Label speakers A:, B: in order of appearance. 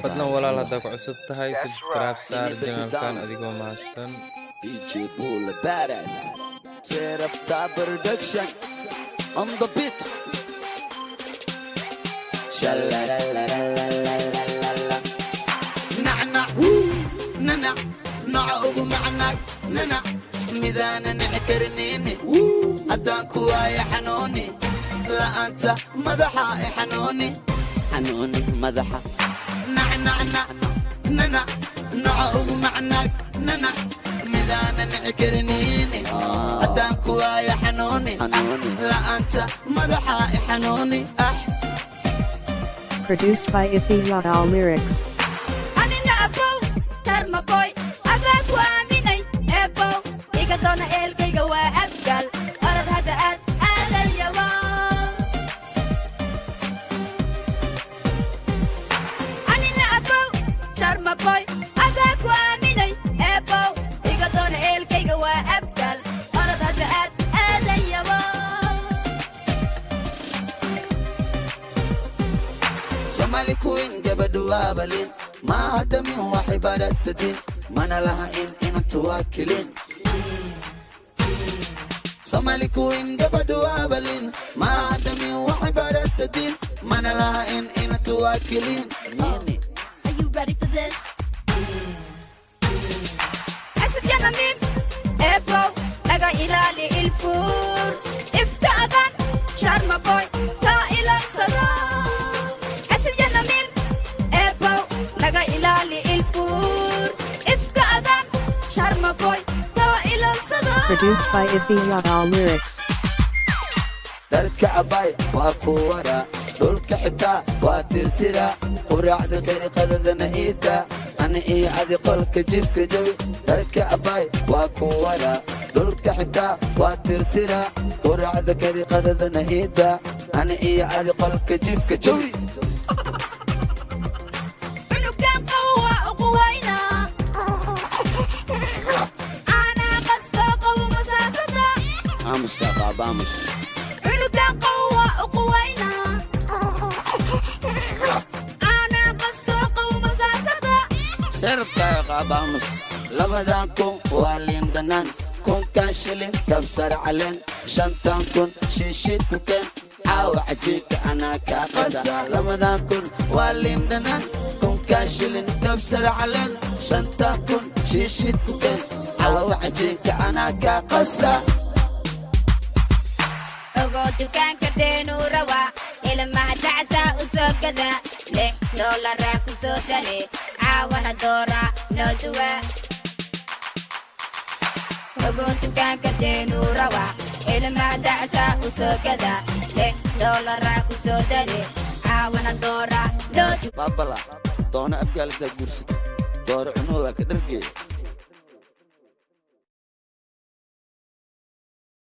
A: fadlan walaal haddaa ku cusub tahay subscribe saar janaalkan adigoo mahadsan
B: DJ Bull Badass set up the production on the beat Shalalalalalalalala Na'na nana na'ugu ma'nak nana midana na'karnini adanku ay xanuuni la anta madaxa ay xanuuni xanuuni madaxa na'na nana na'ugu ma'nak nana midana na'karnini adanku ay xanuuni la anta madaxa ay xanuuni
C: Produced by Ifi All Lyrics.
B: Somali queen gabadhu waabalin ma hadamin waxay baratadin mana laha in tuwakilin Somali queen gabadhu waabalin ma hadamin waxay baratadin mana laha in tuwakilin nini
D: Are you ready for this? Asad yana mim ebo laga ilali ilfur iftaadan sharma boy ta ila sada
C: Produced by Ifi All Lyrics.
B: Darka abay wa kuwara dulka xita wa tirtira quraacda dariiqadana ida ana iyo adi qolka jifka jawi darka abay wa kuwara dulka xita wa tirtira quraacda dariiqadana ida ana iyo adi qolka jifka jawi Vamos.
D: Ulukan qawa uqwayna ana qasqa masasada
B: Serka qabamos labadan kun walin danan kun kan shilin kabsar calen shantan kun shishid kuken aw ajika ana ka qasa labadan kun walin danan kun kan shilin kabsar calen shantan kun shishid kuken aw ajika ana ka qasa
D: dukaan ka deenu rawa ilmaha dacsa u soo gada $6 ku soo dare caawana doora noo duwa dukaan ka deenu rawa ilmaha dacsa u soo gada $6 ku soo dare caawana doora noo duwa
B: babala doona abgaalada gursida doora cunuga ka dhargeey